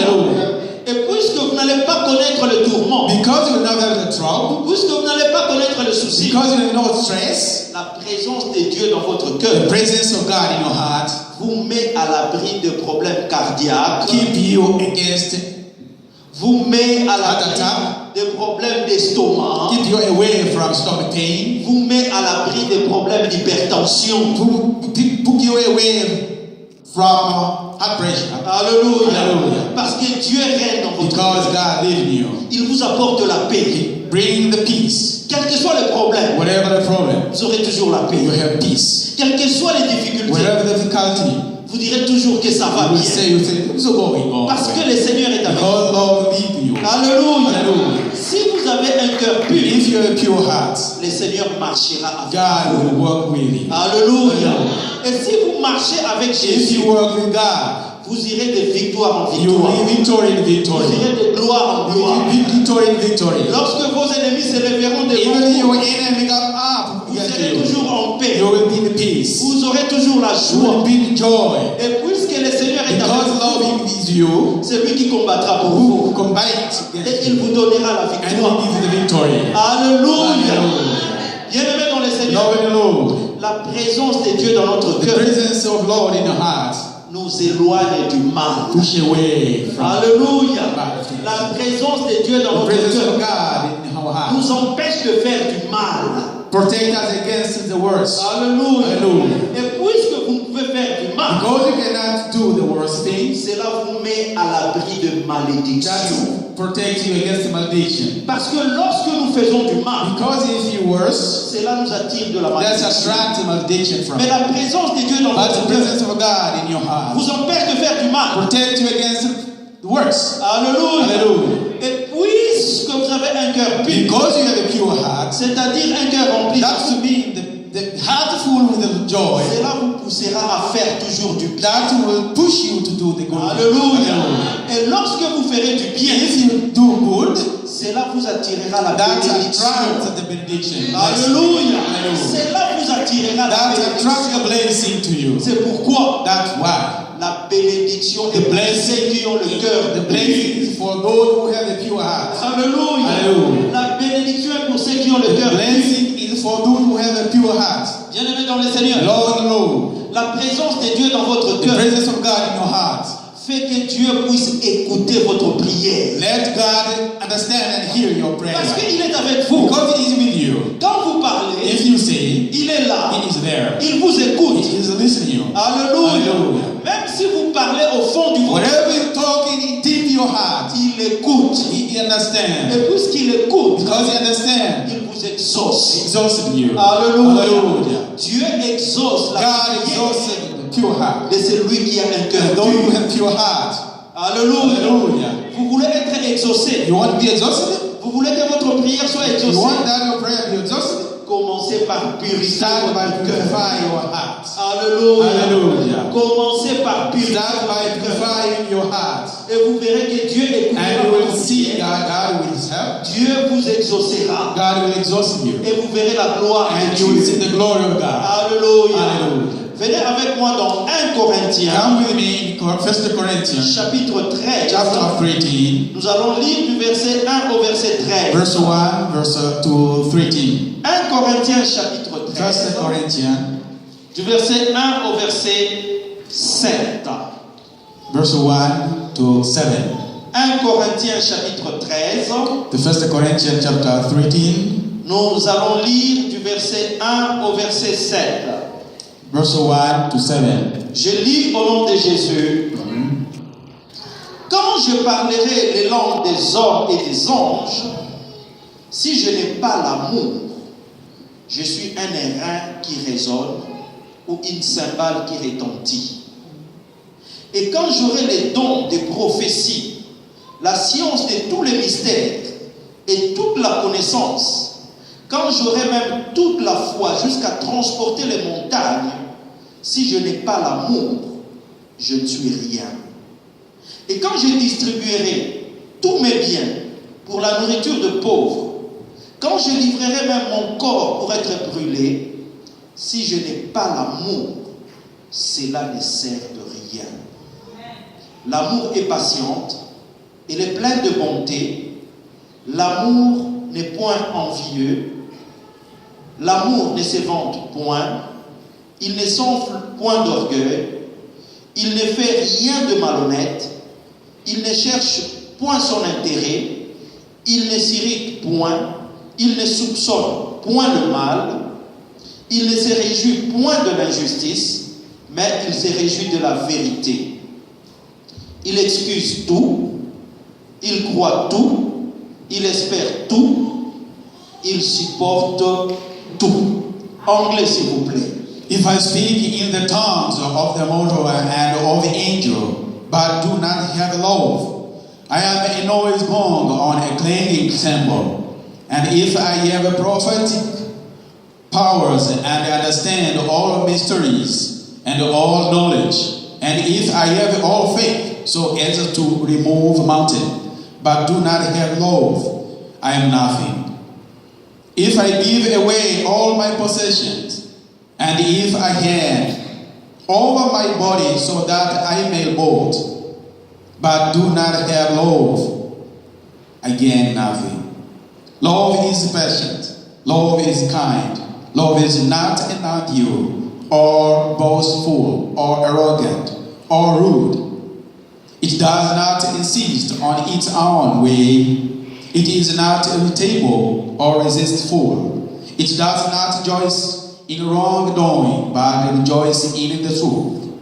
Hallelujah. Et puisque vous n'allez pas connaître le tourment, Because you will not have the trouble, puisque vous n'allez pas connaître le souci, because you will not stress, la présence de Dieu dans votre cœur the presence of God in your heart vous met à l'abri de problèmes cardiaques, keep you against vous met à heart l'abri attack, de problèmes d'estomac, keep you away from stomach pain, vous met à l'abri de problèmes d'hypertension. put you away from heart pressure. Alléluia. Hallelujah. Parce que Dieu règne dans votre Because cœur. God lives in you. Il vous apporte la paix. Bring the peace. Quels que soient les problèmes, Whatever the problem, vous aurez toujours la paix. you have peace. Quelles que soient les difficultés, Whatever the difficulty, vous direz toujours que ça va you will bien. say, it's going on. Parce que le Seigneur est avec vous. Because Lord will lead you. Alléluia. Hallelujah. Si vous avez un cœur pur, If you have a pure heart, le Seigneur marchera avec God vous. will work with you. Alléluia. Et si vous marchez avec If Jésus, you work with God, vous irez de victoire en you victoire. will be victory in Vous victory. irez de gloire en You gloire. will be victory in victory. Lorsque vos ennemis se lèveront devant Even vous, your enemy got up vous against serez you, toujours en paix. you will be in peace. Vous aurez toujours la You will joie. be in joy. Et puisque le Seigneur est Because avec love vous, is you, c'est lui qui combattra pour who vous. combat Et against il you, vous donnera la and will victoire. give you the victory. Alléluia. Hallelujah. Bien-aimé dans le Seigneur, Love in the Lord. la présence de Dieu dans notre The cœur presence of Lord in your heart nous éloigne du mal. push away from Alléluia. La présence de Dieu dans the notre presence cœur of God in our heart. nous empêche de faire du mal. Protect us against the worst. Alléluia. Hallelujah. Et puisque vous pouvez faire du mal, Because you cannot do the worst things, cela vous met à l'abri de malédiction. that protects you against the malediction. Parce que lorsque nous faisons du mal, Because if you worse, cela nous attire de la that's malédiction. attract the malediction from Mais you. la présence de Dieu dans But the votre cœur presence of God in your heart vous empêche de faire du mal. protect you against the worst. Alléluia. Hallelujah. Et puisque vous avez un cœur pur, Because you have a pure heart, c'est-à-dire un cœur rempli, that to be the heart full with the joy, cela vous poussera à faire toujours du bien. that will push you to do the good. Alléluia. Hallelujah. Et lorsque vous ferez du bien, If you do good, cela vous attirera la that bénédiction. attracts the benediction. Alléluia. Hallelujah. Cela vous attirera la That bénédiction. attracts the blessing to you. C'est pourquoi That's why. la bénédiction est pour ceux qui ont le cœur The pur. blessing is for those who have a pure heart. Alléluia. Hallelujah. La bénédiction est pour ceux qui ont le The cœur pur. blessing is for those who have a pure heart. Bien-aimés dans le Seigneur, Lord, Lord, la présence de Dieu dans votre the cœur presence of God in your heart. fait que Dieu puisse écouter votre prière. Let God understand and hear your prayer. Parce qu'il est avec vous. Because He is with you. Quand vous parlez, If you say, il est là. He is there. Il vous écoute. He is listening. Alléluia. Hallelujah. Même si vous parlez au fond du votre, Whatever you're talking deep in your heart, il écoute. He understands. Et puisqu'il écoute, Because He understands. il vous exauce. He exalts you. Alléluia. Hallelujah. Dieu exauce la God prière exalts the pure heart. de celui qui a un cœur And those who pur. have pure heart. Alléluia. Hallelujah. Vous voulez être exaucé. You want to be exhausted? Vous voulez que votre prière soit You exaucée. want that your prayer be exhausted? Commencez par purifier Start by votre cœur. purifying your heart. Alléluia. Hallelujah. Commencez par purifier Start by votre cœur. purifying your heart. Et vous verrez que Dieu écoutera And you will votre see prière. God will help. Dieu vous exaucera. God will exhaust you. Et vous verrez la gloire And de you will Dieu. see the glory of God. Alléluia. Hallelujah. Venez avec moi dans 1 Corinthiens, Come with me in 1 Corinthians chapitre 13. chapter 13, Nous allons lire du verset 1 au verset 13. verse 1, verse 2, 13. 1 Corinthiens chapitre 13, 1 Corinthians, du verset 1 au verset 7. verse 1 to 7. 1 Corinthiens chapitre 13, The 1 Corinthians chapter 13, nous allons lire du verset 1 au verset 7. verse 1 to 7. Je lis au nom de Jésus. Quand je parlerai les langues des hommes et des anges, si je n'ai pas l'amour, je suis un airain qui résonne ou une cymbale qui retentit. Et quand j'aurai les dons de prophétie, la science de tous les mystères et toute la connaissance, quand j'aurai même toute la foi jusqu'à transporter les montagnes, si je n'ai pas l'amour, je ne suis rien. Et quand je distribuerai tous mes biens pour la nourriture de pauvres, quand je livrerai même mon corps pour être brûlé, si je n'ai pas l'amour, cela ne sert de rien. L'amour est patiente, Il est plein de bonté. L'amour n'est point envieux. L'amour ne se vante point. Il ne s'enfle point d'orgueil. Il ne fait rien de malhonnête. Il ne cherche point son intérêt. Il ne s'irrite point. Il ne soupçonne point le mal. Il ne se réjouit point de l'injustice, mais il se réjouit de la vérité. Il excuse tout. Il croit tout. Il espère tout. Il supporte tout. Anglais, s'il vous plaît. If I speak in the tongues of the mortal and of the angel, but do not have love, I am a noise gong on a clanging cymbal. And if I have prophetic powers and understand all mysteries and all knowledge, and if I have all faith so as to remove mountain, but do not have love, I am nothing. If I give away all my possessions, and if I hand over my body so that I may boast, but do not have love, I gain nothing. Love is patient. Love is kind. Love is not unenvious, or boastful, or arrogant, or rude. It does not insist on its own way. It is not irritable or resentful. It does not rejoice in wrongdoing, but rejoice in the truth.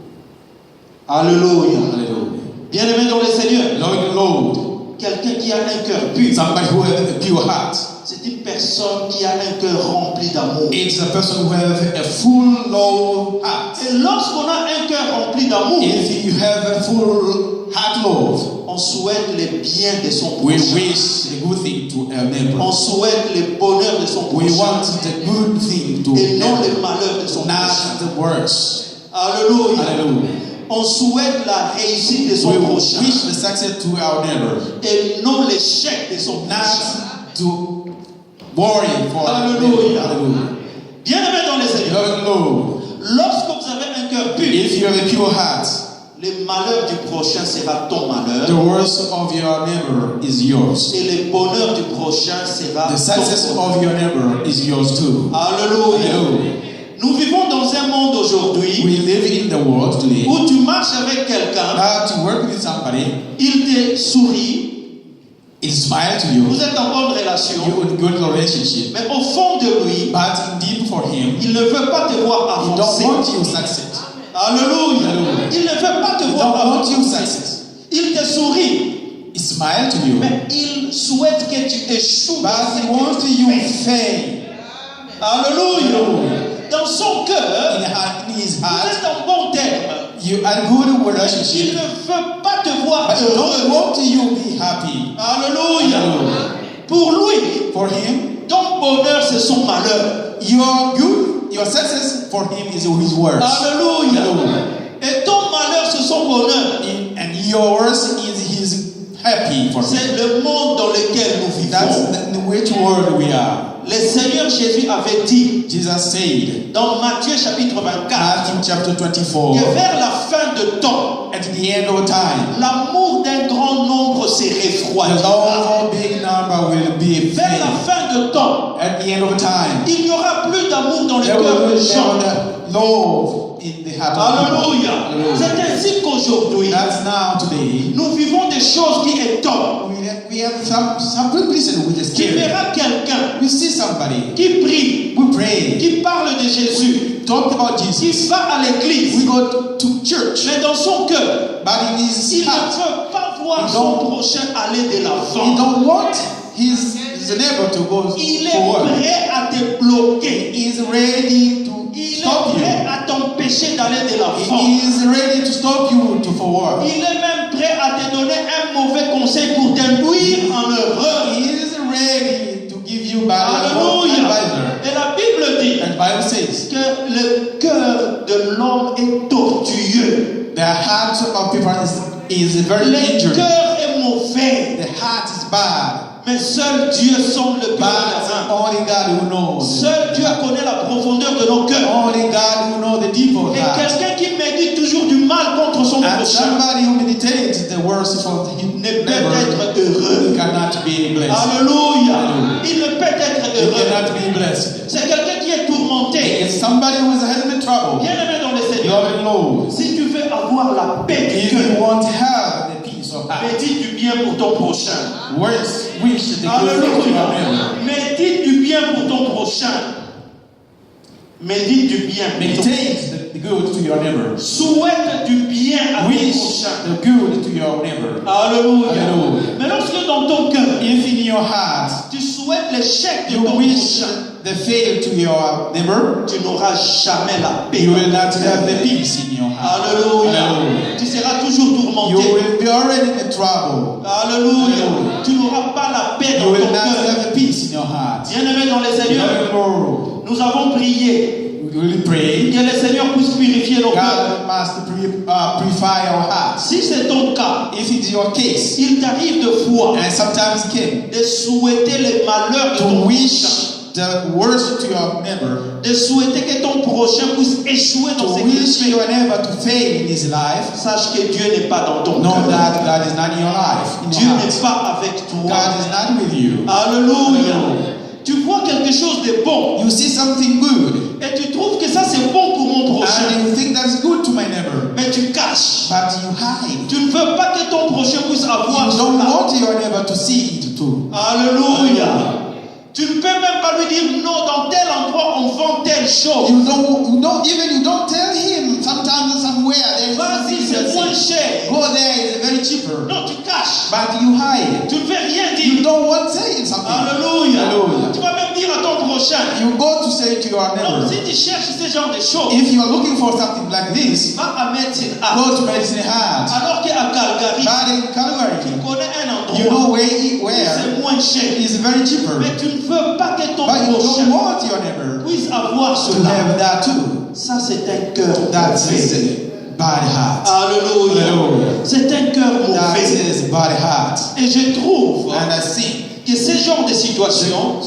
Alléluia. Hallelujah. Bien-aimé dans le Seigneur, Lord, quelqu'un qui a un cœur pur, somebody who has a pure heart. c'est une personne qui a un cœur rempli d'amour. It's a person who has a full love heart. Et lorsqu'on a un cœur rempli d'amour, If you have a full heart love, on souhaite les biens de son we prochain. wish a good thing to our neighbor. On souhaite le bonheur de son We prochain want the good thing to et non neighbor, le malheur de son prochain. not the worst. Alléluia. Hallelujah. On souhaite la réussite de son We prochain wish the success to our neighbor, et non l'échec de son prochain. not to worry for our neighbor. Alléluia. Hallelujah. Bien-aimé dans les Seigneur, Lord, lorsque vous avez un cœur pur, if you have a pure heart, le malheur du prochain sera ton the malheur worst of your neighbor is yours. et le bonheur du prochain sera The success ton bonheur. of your neighbor is yours too. Alléluia. Hallelujah. Nous vivons dans un monde aujourd'hui We live in the world today où tu marches avec quelqu'un, that to work with somebody, il te sourit, it smile to you, vous êtes en bonne relation, you in good relationship, mais au fond de lui, but in deep for him, il ne veut pas te voir he don't avancer. want you success. Alléluia. Hallelujah. Il ne veut pas te He voir don't want you avancer. success. Il te sourit, He smile to you, mais il souhaite que tu échoues. but dans ce he que wants tu you fais. fail. Alléluia. Dans son cœur, In his vous heart, êtes en bon terme. you are good Il relationship, ne veut pas te voir but he don't heureux. want you be happy. Alléluia. Hallelujah. Pour lui, For him, ton bonheur, c'est son malheur. your good, your success for him is his words. Alléluia. Hallelujah. Et ton malheur, c'est son bonheur. And yours is his happy for him. C'est le monde dans lequel nous That's vivons. in which world we are. Le Seigneur Jésus avait dit Jesus said, dans Matthieu chapitre 24 Matthew chapter que 24, vers la fin de temps, at the end of time, l'amour d'un grand nombre se the refroidira. love of big number will be Vers la faith. fin de temps, At the end of time, il n'y aura plus d'amour dans le there cœur will des be gens. love in the heart of people. Alléluia. Hallelujah. C'est ainsi qu'aujourd'hui, That's now today. nous vivons des choses qui étonnent. We have some good reason we just Tu care. verras quelqu'un We see somebody, qui prie, we pray, qui parle de Jésus, talk about qui Jesus, va à l'église, we go to church, mais dans son cœur, but in his il ne heart, veut pas voir He son don't- prochain aller de he l'avant. don't want his neighbor to go Il est forward. prêt à te bloquer. He is ready to Il est stop you. prêt à t'empêcher d'aller de l'avant. He is ready to stop you to forward. Il est même prêt à te donner un mauvais conseil pour t'induire en erreur. He is ready to give you bad Alléluia. advisor. Et la Bible dit And Bible says que le cœur de l'homme est tortueux. the heart of people is very Le injured. cœur est mauvais. The heart is bad. Mais seul Dieu sonde le cœur But des uns. only God who knows. Seul Dieu connaît la profondeur de nos cœurs. Only God who knows the deep of Et heart. quelqu'un qui médite toujours du mal contre son And prochain somebody who meditates the worst of his ne peut neighbor être heureux. cannot be blessed. Alléluia. Il ne peut être He heureux. cannot be blessed. C'est quelqu'un qui est tourmenté. It's somebody who is having trouble. Bien-aimé dans le Seigneur, Lord knows. si tu veux avoir la paix If du you cœur, want to have the peace of heart, médite du bien pour ton prochain. wish the good thing to your neighbor. Médite du bien pour ton prochain. Médite du bien pour ton prochain. Meditate the good to your neighbor. Souhaite du bien à ton Wish prochain. the good to your neighbor. Alléluia. Alléluia. Mais lorsque dans ton cœur, If in your heart tu souhaites l'échec de you ton wish prochain, the fail to your neighbor, tu n'auras jamais la paix. you will not have the peace in your heart. Alléluia. Hallelujah. Tu seras toujours You tourmenté. will be already in trouble. Alléluia. Alléluia. Tu n'auras pas la paix You dans will ton not cœur. have the peace in your heart. Bien-aimé dans le Seigneur, Lord, nous avons prié we will pray. que le Seigneur puisse purifier nos cœurs. God must purify our hearts. Si c'est ton cas, If it's your case, il t'arrive de fois and sometimes it came, de souhaiter le malheur de to ton wish prochain, the worst to your neighbor, de souhaiter que ton prochain puisse échouer dans to ses wish crimes, your neighbor to fail in his life, sache que Dieu n'est pas dans ton know cœur. that God is not in your life, in Dieu your n'est heart. pas avec toi. God is not with you. Alléluia. Tu vois quelque chose de bon You see something good, et tu trouves que ça c'est bon pour mon prochain, and you think that's good to my neighbor, mais tu caches. but you hide. Tu ne veux pas que ton prochain puisse avoir You don't cela. want your neighbor to see it too. Alléluia. Tu ne peux même pas lui dire non, dans tel endroit on vend telle chose. You don't tell him sometimes somewhere there is Vas-y, something c'est moins that's cher. go there is very cheaper, Non, tu caches. but you hide. Tu ne veux rien You dire. don't want to say something. Alléluia. Hallelujah. Tu vas même dire à ton prochain. You go to say to your Non, neighbor, si tu cherches ce genre de choses, if you are looking for something like this, va à Medicine A. go to Medicine Hat. Alors qu'à Calgary, But in tu Calgary, connais un you endroit know où where c'est moins cher. it is very cheaper, Mais tu ne veux pas que ton but you don't prochain want your neighbor puisse avoir to cela. have that too. Ça, c'est un cœur That mauvais. is a bad heart. Alléluia. Hallelujah. C'est un cœur That mauvais. is bad heart. Et je trouve And I think, que ce genre de situation,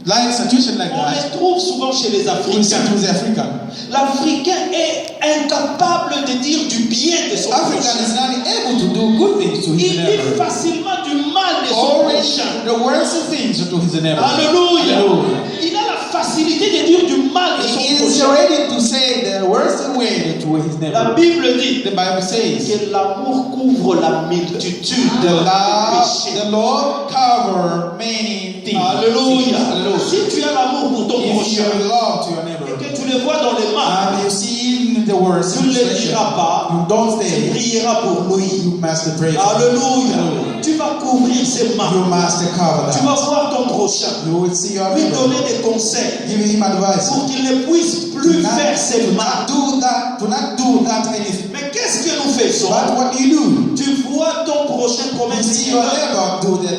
like situation like on that, les trouve souvent chez les we see Africains. to the African. L'Africain est incapable de dire du bien de son African prochain. is not able to do good things to his Il dit neighbor. facilement du mal de son Always prochain. the worst things to his neighbor. Alléluia. Hallelujah. Il a la facilité de dire du mal de son He is prochain. ready to say the worst way to his La neighbor. Bible dit The Bible says, que l'amour couvre la multitude the de the Lord cover many things. Alléluia. Hallelujah. Si tu as l'amour pour ton If you prochain have love to your et neighbor, que tu le vois dans les mains, and you see in the worst tu ne le situation, diras pas, you don't tu stay. prieras pour lui. You must pray. Alléluia. Tu vas couvrir ses mains. You must cover Tu vas that. voir ton prochain. You will see your Lui neighbor. donner des conseils Give him advice. pour qu'il ne puisse plus faire ses Do mains. not do that. Do not do that anything. Mais qu'est-ce que nous faisons? But what you do, Tu vois ton prochain comme un you see your seigneur. neighbor do the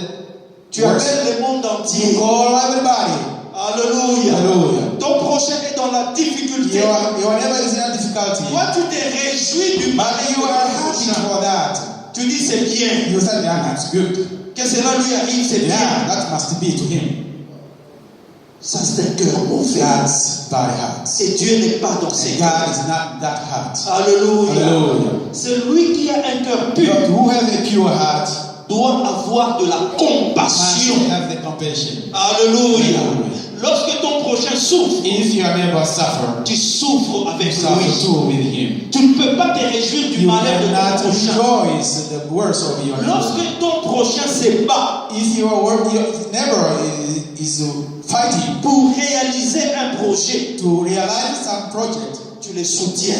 Tu worst. appelles le monde You entier. call everybody. Alléluia. Hallelujah. Ton prochain est dans la difficulté. Your neighbor is in a difficulty. Toi, tu te réjouis du mal But de you are ton happy prochain. for that. Tu dis c'est bien. You say, yeah, that's good. Que cela lui arrive, c'est Yeah, bien. that must be to him. Ça, c'est un cœur mauvais. That's bad heart. Et Dieu n'est pas dans ses God cœurs. is not that heart. Alléluia. Hallelujah. Celui qui a un cœur pur But who has a pure heart doit avoir de la must compassion. have the compassion. Alléluia. Lorsque ton prochain souffre, If your neighbor suffer, tu souffres avec suffer lui. too with him. Tu ne peux pas te réjouir du You malheur de cannot ton prochain. rejoice the worst of your neighbor. Lorsque ton prochain se bat If your neighbor is fighting pour réaliser un projet, to realize some project, tu le soutiens.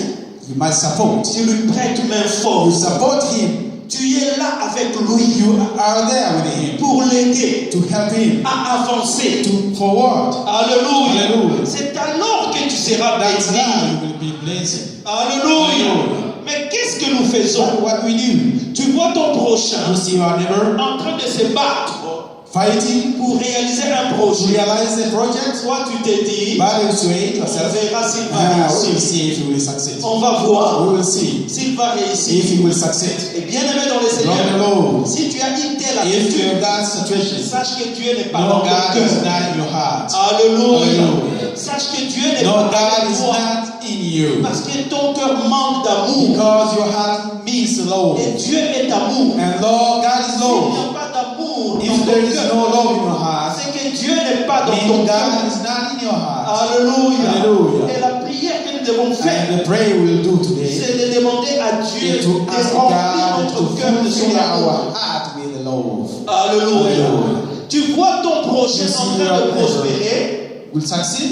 you must support. Tu lui prêtes main You forte. support him. Tu es là avec lui You are there with him pour l'aider to help him à avancer. to forward. Alléluia. Alléluia. C'est alors que tu seras That's béni. how you will be blessed. Alléluia. Alléluia. Mais qu'est-ce que nous faisons? What we do, Tu vois ton prochain you see our neighbor en train de se battre fighting pour réaliser un to projet. realize the project, Toi, tu te dis, but you say to on yourself, verra s'il va we will réussir. see if he will succeed. On va voir We will see s'il va if réussir. he will succeed. Et bien aimé dans le Lord Seigneur, Lord, si tu as une telle If attitude, you're God's situation, sache que Dieu n'est pas no, dans ton God is cœur. not in your heart. Alléluia. Hallelujah. Sache que Dieu n'est No, pas God avec is toi. not in you. Parce que ton cœur manque d'amour. Because your heart means love. Et Dieu est amour. And Lord, God is S'il love. n'y a pas d'amour If dans there ton is cœur, no love in your heart, c'est que Dieu n'est pas dans then ton God cœur. is not in your heart. Alléluia. Hallelujah. Et la prière que nous devons faire, And the prayer we'll do today c'est de demander à Dieu is to de ask remplir God to notre cœur de son fill amour. our heart with love. Alléluia. Hallelujah. Tu vois ton prochain You see en train your de neighbor prospérer, will succeed.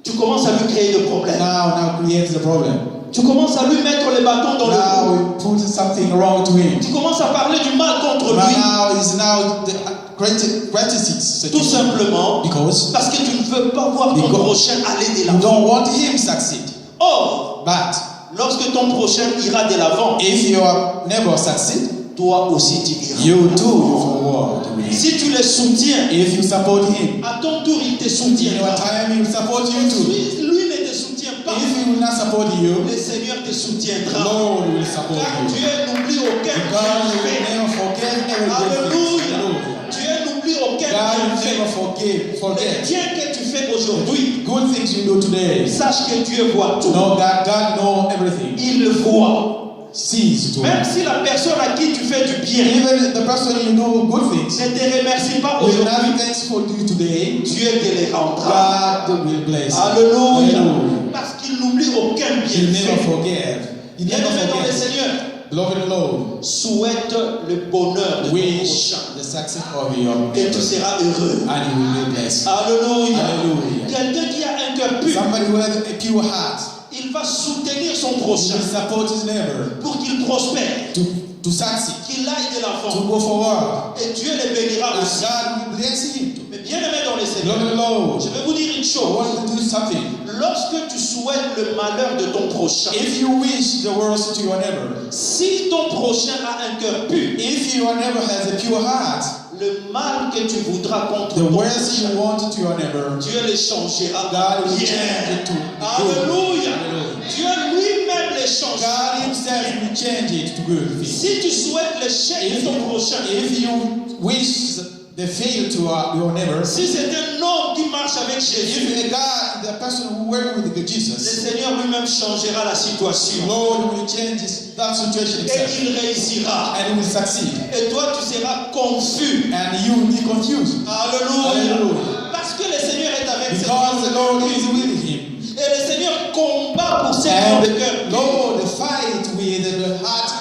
tu commences à lui créer des problèmes. Now create the problem. Tu commences à lui mettre les bâtons dans le Now cou. we put something wrong to him. Tu commences à parler du mal contre But lui. now is now the criticism. Tout simplement Because parce que tu ne veux pas voir ton Because prochain aller de you l'avant. don't want him succeed. Or, But lorsque ton prochain ira de l'avant, if your neighbor succeed, toi aussi tu iras. you too forward with him. Si tu le soutiens, If you support him, à ton tour il te in soutiendra. your time he will support you too. Si lui ne te soutient pas, If he will not support you, le Seigneur te soutiendra. Lord will support Car you. Dieu n'oublie aucun God will bienfait. never forget everything. Alléluia. Hallelujah. Dieu n'oublie aucun God will bienfait. never Les forget. biens que tu fais aujourd'hui, Good things you do today. sache que Dieu voit tout. No, God know everything. Il le voit. Sees to Même it. si la personne à qui tu fais du bien Even the person you do good things ne te remercie pas will aujourd'hui, not be thankful to you today. Dieu te les rendra. God will bless you. Alléluia. Hallelujah. Parce qu'il n'oublie aucun He never bienfait. forget. He never Bien-aimé dans le forget. Seigneur, Beloved Lord, souhaite le bonheur de ton wish prochain the success of your et tu neighbor, seras heureux. and you will be blessed. Alléluia. Hallelujah. Quelqu'un qui a un cœur pur, Somebody who has a pure heart, il va soutenir son he prochain will support his neighbor pour qu'il prospère, to succeed, qu'il aille de to l'avant. go forward. Et Dieu les bénira And aussi. God will bless him. Mais bien aimé dans le Seigneur, Beloved Lord, je vais vous dire une I chose. want to do something. Lorsque tu souhaites le malheur de ton prochain, If you wish the worst to your neighbor, si ton prochain a un cœur pur, if your neighbor has a pure heart, le mal que tu voudras contre the ton worst prochain, you want to your neighbor, Dieu le changera God will bien. change it to good. Alléluia. Hallelujah. Dieu lui-même les changera. God himself will change it to good things. Si tu souhaites l'échec de ton prochain, If you wish the fail to your neighbor, si c'est un homme qui marche avec Jésus, if the God, the person who worked with le Jesus, Seigneur lui-même changera la situation. Lord will change that situation Et itself, il réussira. and will succeed, Et toi, tu seras confus. and you will be confused Alléluia. Hallelujah. Parce que le Seigneur est avec cette because the Lord is personne. with him. Et le Seigneur combat pour ses And de cœur. Lord fight with the heart.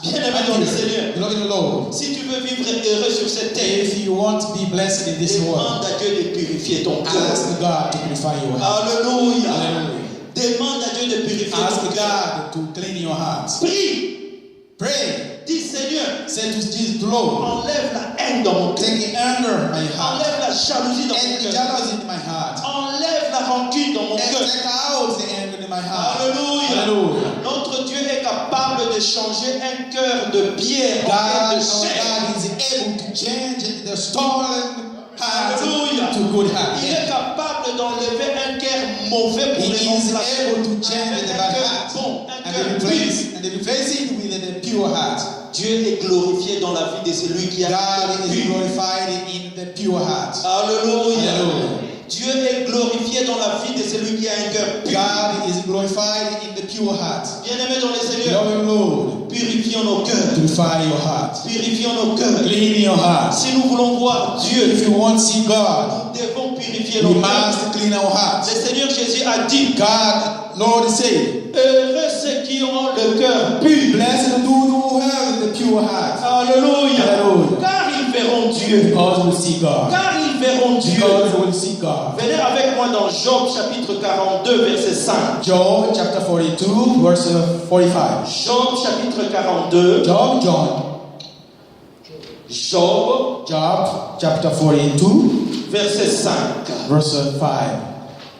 Bien-aimé dans le Seigneur, Beloved Lord, si tu veux vivre heureux sur cette terre, if you want to be blessed in this world, demande à Dieu de purifier ton cœur. ask God to purify your heart. Alléluia. Hallelujah. Demande à Dieu de purifier Ask ton cœur. God to clean your heart. Prie. Pray. Dis Seigneur, Say to Jesus, Lord, enlève la haine dans mon cœur. take anger my heart, Enlève la jalousie dans mon and the cœur. jealousy in my heart, Enlève la rancune dans mon and cœur. take out the anger in my heart. Alléluia. Hallelujah. Notre Dieu est capable de changer un cœur de pierre en cœur God, de our chair. God is able to change the stolen heart Hallelujah. to good heart. Il est capable d'enlever un cœur mauvais pour He le is remplacer able to change avec the un bad cœur heart bon, un and cœur replace pur. it with the pure heart. Dieu est glorifié dans la vie de celui qui a un God cœur is pur. glorified in the pure heart. Alléluia. Hallelujah. Dieu est glorifié dans la vie de celui qui a un cœur pur. God is glorified in the pure heart. Bien-aimé dans le Seigneur, Beloved Lord, purifions nos cœurs. purify your heart. Purifions nos cœurs. Clean your heart. Si nous voulons voir Dieu, If you want to see God, nous devons purifier we nos cœurs. must clean our hearts. Le Seigneur Jésus a dit, God, Lord, say, heureux ceux qui ont le cœur pur. blessed do who have the pure heart, Alléluia. Hallelujah. Car ils verront Dieu. because we see God. Car ils verront Dieu. Because we will see God. Venez avec moi dans Job chapitre 42 verset 5. Job chapter 42, verse 45. Job chapitre 42. Job chapter 42, verset 5. verse 5.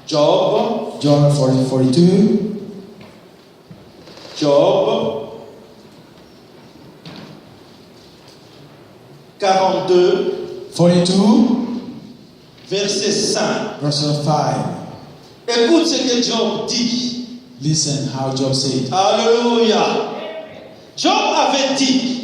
Job, John 42. Job 42 42, verset 5. verse 5. Écoute ce que Job dit. Listen how Job said. Alléluia. Job avait dit,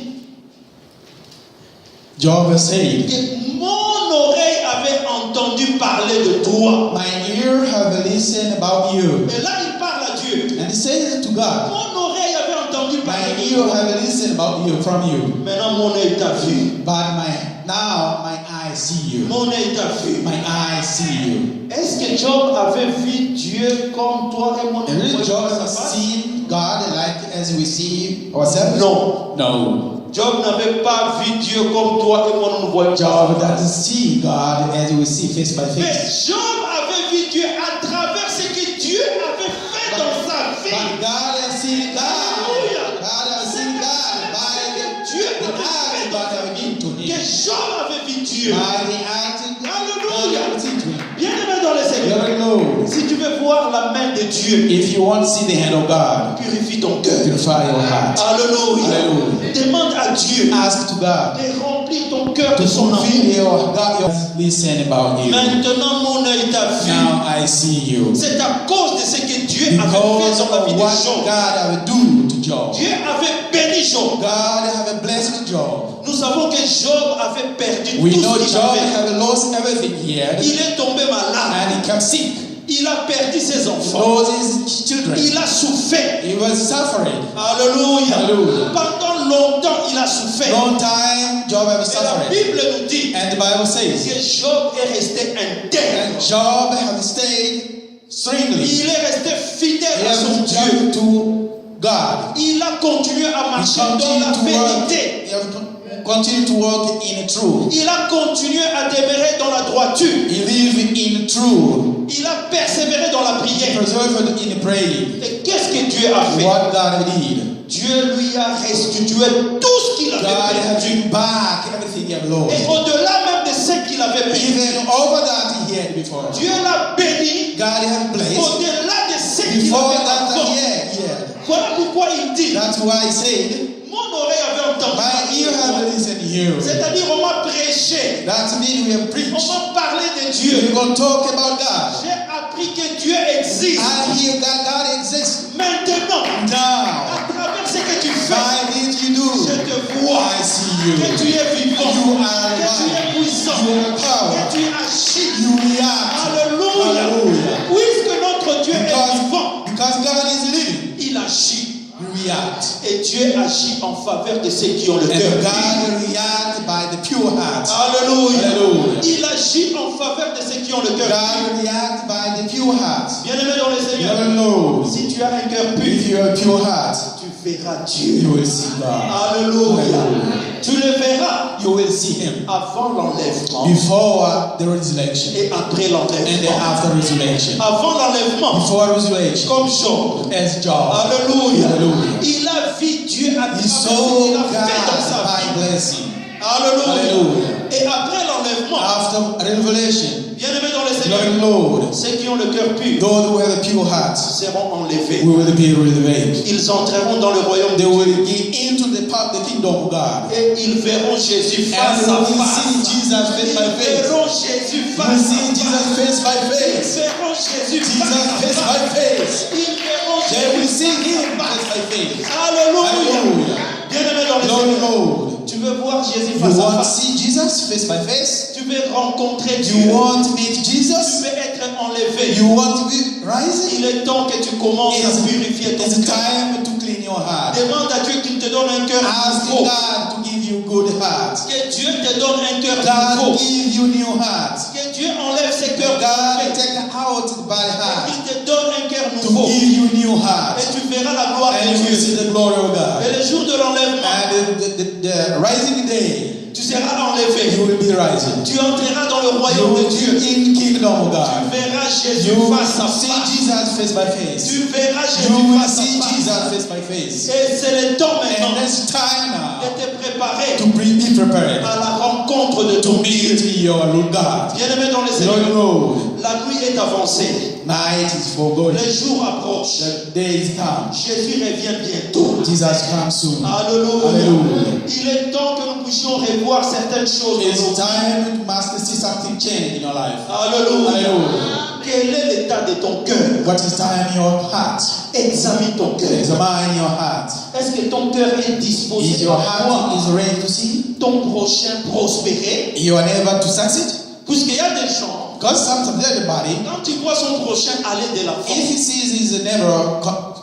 Job said, que mon oreille avait entendu parler de toi. my ear have listened about you. Et là, il parle à Dieu. And he says to God, Mon oreille avait entendu parler my de ear toi. have listened about you from you. Maintenant, mon œil t'a vu. But now my eyes see you. Mon œil t'a vu. My eyes see you. Est-ce que Job avait vu Dieu comme toi et moi? And really Job Face à has face? seen God like as we see ourselves? Non. No. Job n'avait pas vu Dieu comme toi et moi nous voyons. Job doesn't see God as we see face by face. Mais Job avait vu Dieu à travers ce que Dieu avait fait dans sa But vie. God has seen God. Alléluia. God has seen God by Dieu the avait act fait God has given to que him. Job avait vu Dieu. By the act Alléluia. God has seen to him. Bien-aimé dans le Seigneur, You know, si tu veux voir la main de Dieu, if you want to see the hand of God, purifie ton cœur. purify your heart. Alléluia. Hallelujah. Demande à Dieu Ask to God de remplir ton cœur to de son amour. fulfill your God. Listen about you. Maintenant, mon œil t'a vu. Now I see you. C'est à cause de ce que Dieu avait Because fait dans la vie of de what Job. God have do to Job. Dieu avait béni Job. God have blessed Job. Nous savons que Job avait perdu We tout know ce qu'il Job avait. have lost everything here, Il est tombé malade. and he kept sick. Il a perdu ses enfants. Lost his children. Il a souffert. He was suffering. Alléluia. Hallelujah. Pendant longtemps, il a souffert. Long time Job have Et la suffered. Bible nous dit And the Bible says, que Job est resté intègre. and Job have stayed stringly. Il est resté fidèle He à son have Dieu. come to God. Il a continué à He marcher dans la continued to work. vérité. He have continued to work in truth. Il a continué à demeurer dans la droiture. He lived in truth. Il a persévéré dans la prière. Preserved in praying. Et qu'est-ce que Dieu a fait? What God did. Dieu lui a restitué tout ce qu'il God avait have perdu. given back everything he had lost. Et au-delà même de ce qu'il avait perdu, Even over that he had before. Dieu l'a béni. God had blessed. Au-delà de ce qu'il Before avait that avant. he had. Voilà pourquoi il dit, That's why he said, mon oreille avait entendu. my ear have listened here. C'est-à-dire, on m'a prêché. That means we have On preached. m'a parlé de Dieu. We're going to talk about God. J'ai appris que Dieu existe. I hear that God exists. Maintenant, Now, à travers ce que tu fais, by this you je do, te vois. I see you. Que tu es vivant. You are Que tu es alive. puissant. You have power. Que tu agis. You react. Alléluia. Hallelujah. Puisque notre Dieu est vivant, Because God is living, il agit. you react. Et Dieu agit en faveur de ceux qui ont le cœur. And God reacts by the pure heart. Alléluia. Hallelujah. Il agit en faveur de ceux qui ont le cœur. God reacts by the pure heart. Bien-aimé dans le You Seigneur, never know. si tu as un cœur pur, If you have a pure heart, tu verras Dieu. you will see God. Alléluia. Hallelujah. Tu le verras You will see Him avant l'enlèvement before the resurrection et après and then l'enlèvement. after resurrection. Avant l'enlèvement, Before resurrection, comme Job. as Job, Alléluia. Hallelujah. Il a vu Dieu à travers He ce saw qu'il a God fait dans sa vie. by blessing. Alléluia. Hallelujah. Et après l'enlèvement, After revelation, bien-aimé dans le Seigneur, Lord, ceux qui ont le cœur pur those who have a pure heart seront enlevés. will be revealed. Ils entreront dans le royaume They de Dieu will get into the kingdom of God. et ils verront Jésus And face they à will face. see Jesus face by Ils face. verront Jésus You face will see à Jesus face. face by Ils face. verront Jésus Jesus face à face by face. face. Ils verront They will Jésus see face Him à face face. by face. Alléluia. Hallelujah. Bien-aimé dans le Lord, Seigneur, Lord, tu veux voir Jésus you face à want to face. see Jesus face by face? Tu veux rencontrer You Dieu. want to meet Tu Jesus? veux être enlevé. You want to be rising? Il est temps que tu commences à purifier ton It's cœur. time to clean your heart. Demande à Dieu qu'il te donne un cœur Ask nouveau. God to give you good heart. Que Dieu te donne un cœur God nouveau. give you new heart. Que Dieu enlève ces cœurs God mauvais. take out the bad heart Qu'il te donne un cœur to nouveau. give you new heart. Et tu verras la gloire And de you will see Dieu. the glory of Et God. le jour de l'enlèvement, And the rising day, tu seras enlevé. you will be rising. Tu entreras dans le You royaume de will Dieu. be in kingdom of Tu God. verras Jésus You will face à see face. Jesus face by face. Tu verras You Jésus will face see à face. Jesus face by face. Et c'est le temps And maintenant it's time now de te préparer to be prepared à la rencontre de ton to Dieu. meet your Lord God. Bien-aimé dans le Lord, Seigneur, Lord, la nuit est avancée. night is forgotten. Le jour approche. The day is come. Jésus revient bientôt. Jesus comes soon. Alléluia. Hallelujah. Il est temps que nous puissions revoir certaines choses. dans It's nos vies. time to must see something change in your life. Alléluia. Hallelujah. Quel est l'état de ton cœur? What is time in your heart? Examine ton cœur. Examine your heart. Est-ce que ton cœur est disposé Is your à heart voir is ready to see ton prochain prospérer? your neighbor to succeed? Puisqu'il y a des gens, Because sometimes everybody, quand tu vois son prochain aller de la if force, he sees his neighbor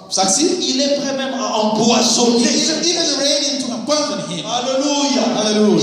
succeed, il est prêt même à empoisonner. he is even ready to poison him. Alléluia. Hallelujah.